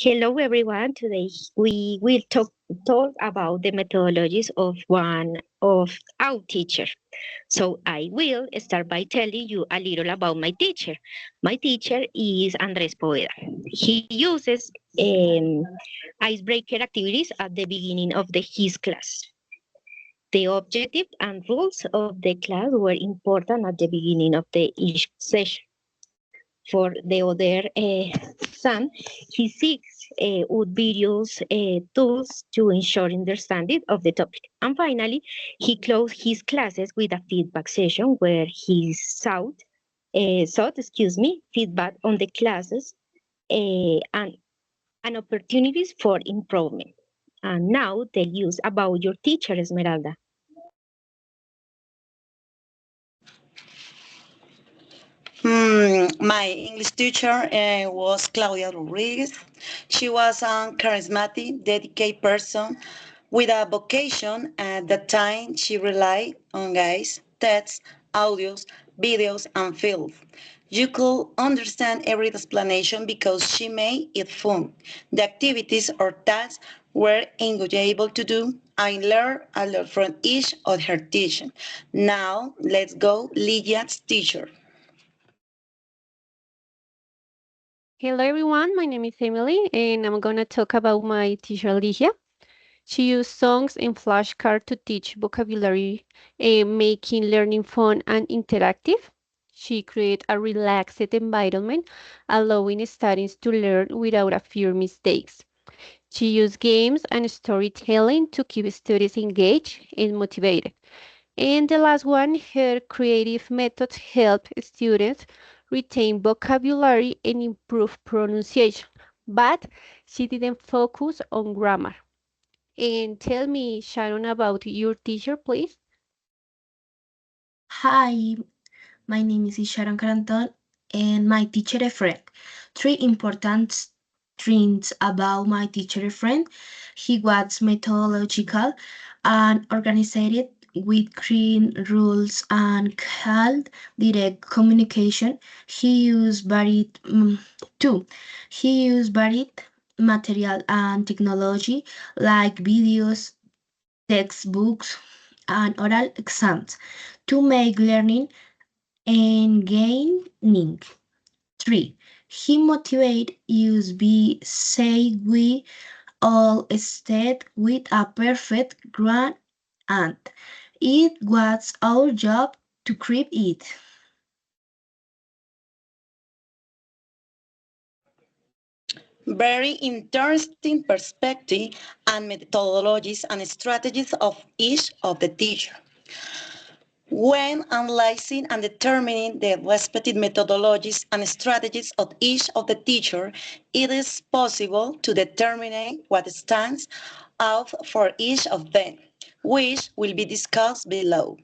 Hello everyone. Today we will talk about the methodologies of one of our teacher. So I will start by telling you a little about my teacher. My teacher is Andres Poveda. He uses icebreaker activities at the beginning of his class. The objective and rules of the class were important at the beginning of each session. For the other son, he seeks would videos tools to ensure understanding of the topic. And finally, he closed his classes with a feedback session where he sought feedback on the classes and opportunities for improvement. And now tell us about your teacher, Esmeralda. My English teacher was Claudia Rodriguez. She was a charismatic, dedicated person with a vocation. At that time, she relied on guides, texts, audios, videos, and films. You could understand every explanation because she made it fun. The activities or tasks were enjoyable to do. I learned a lot from each of her teaching. Now, let's go Lydia's teacher. Hello everyone, my name is Emily and I'm gonna talk about my teacher Ligia. She used songs and flashcards to teach vocabulary, making learning fun and interactive. She created a relaxed environment, allowing students to learn without a fear of mistakes. She used games and storytelling to keep students engaged and motivated. And the last one, her creative methods help students retain vocabulary and improve pronunciation. But she didn't focus on grammar. And tell me, Sharon, about your teacher, please. Hi, my name is Sharon Caranton and my teacher friend. Three important things about my teacher friend. He was methodological and organized with clear rules and held direct communication. He used two. He used varied material and technology like videos, textbooks, and oral exams to make learning engaging. 3. He motivated us be say we all stayed with a perfect grand and it was our job to keep it. Very interesting perspective and methodologies and strategies of each of the teacher. When analyzing and determining the respective methodologies and strategies of each of the teacher, it is possible to determine what stands out for each of them, which will be discussed below.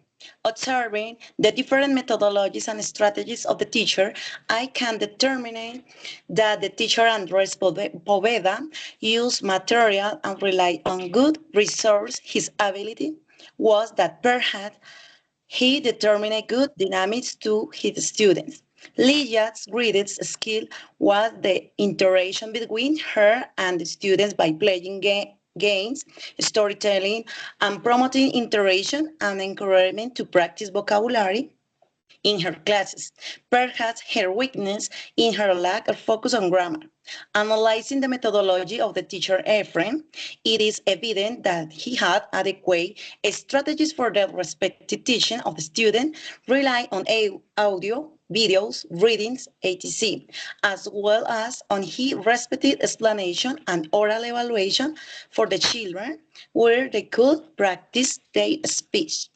Observing the different methodologies and strategies of the teacher, I can determine that the teacher Andres Poveda used material and relied on good resource. His ability was that perhaps he determined good dynamics to his students. Lydia's greatest skill was the interaction between her and the students by playing games, storytelling, and promoting interaction and encouragement to practice vocabulary in her classes, perhaps her weakness in her lack of focus on grammar. Analyzing the methodology of the teacher Ephraim, it is evident that he had adequate strategies for the respective teaching of the student, relying on audio, videos, readings, etc., as well as on his respective explanation and oral evaluation for the children, where they could practice their speech.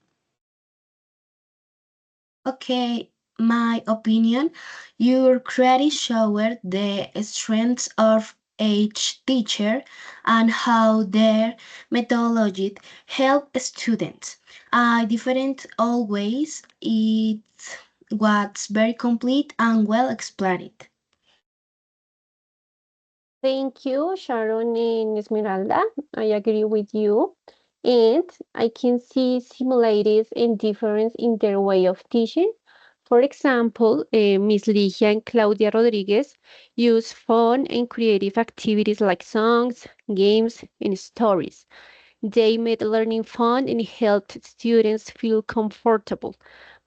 Okay, my opinion, your credit showed the strengths of each teacher and how their methodology help students. I different always. It was very complete and well explained. Thank you, Sharon and Esmeralda. I agree with you. And I can see similarities and difference in their way of teaching. For example, Miss Ligia and Claudia Rodriguez use fun and creative activities like songs, games, and stories. They made learning fun and helped students feel comfortable,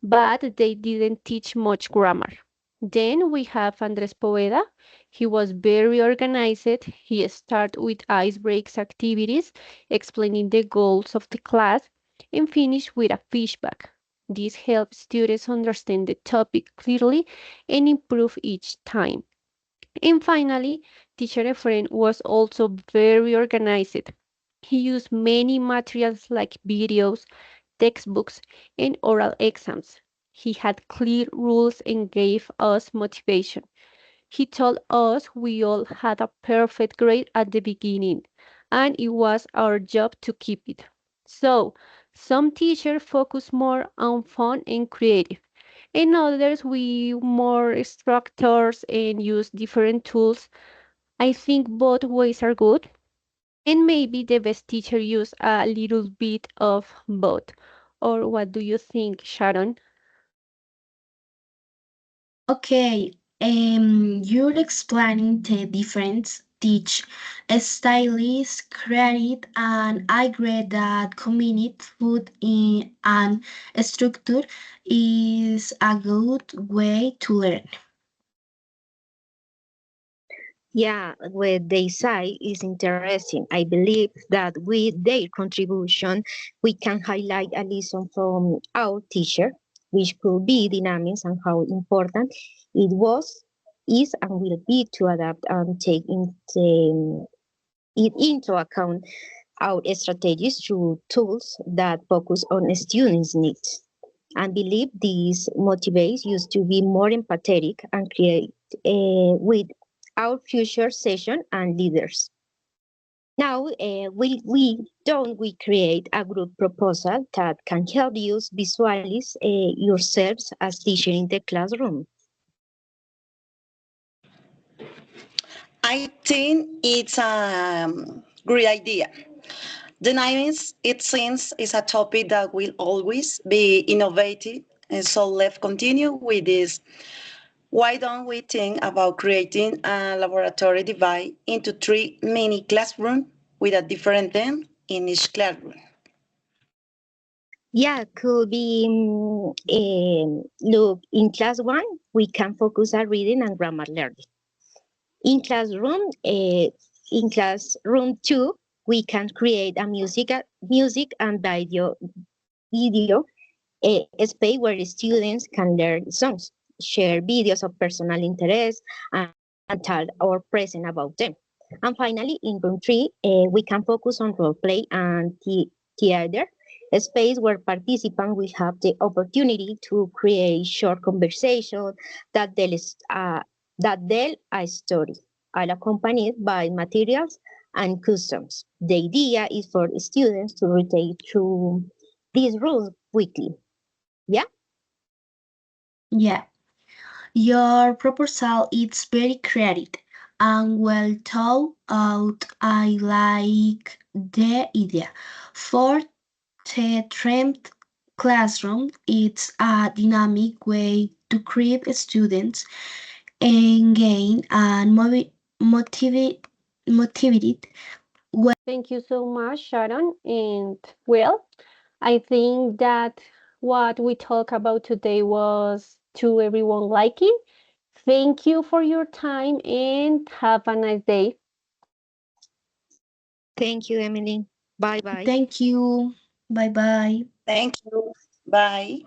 but they didn't teach much grammar. Then we have Andres Poveda. He was very organized. He started with ice breaks activities, explaining the goals of the class, and finished with a feedback. This helps students understand the topic clearly and improve each time. And finally, Teacher Efren was also very organized. He used many materials like videos, textbooks, and oral exams. He had clear rules and gave us motivation. He told us we all had a perfect grade at the beginning, and it was our job to keep it. So, some teachers focus more on fun and creative. In others, we more structures and use different tools. I think both ways are good, and maybe the best teacher use a little bit of both. Or what do you think, Sharon? Okay, you're explaining the difference teach stylists credit, and I agree that community food in and structure is a good way to learn. Yeah, what they say is interesting. I believe that with their contribution, we can highlight a lesson from our teacher, which could be dynamics and how important it was, is, and will be to adapt and take it into account our strategies through tools that focus on students' needs. And believe these motivates us to be more empathetic and create with our future session and leaders. Now, we create a group proposal that can help you visualize yourselves as teacher in the classroom. I think it's a great idea. Dynamics, it seems, is a topic that will always be innovative. And so let's continue with this. Why don't we think about creating a laboratory divide into 3 mini classrooms with a different theme in each classroom? Yeah, could be, look, in class one, we can focus on reading and grammar learning. In classroom, in classroom two, we can create a music and video a space where students can learn songs, share videos of personal interest, and tell or present about them. And finally, in room three, we can focus on role play and theater, a space where participants will have the opportunity to create short conversation that tell a story, all accompanied by materials and customs. The idea is for students to rotate through these rules quickly. Yeah. Yeah, your proposal is very creative and well thought out. I like the idea. For the trend classroom, it's a dynamic way to keep students engaged and motivated. Thank you so much, Sharon. And well, I think that what we talked about today was to everyone liking. Thank you for your time and have a nice day. Thank you, Emily. Bye bye. Thank you. Bye bye. Thank you. Bye.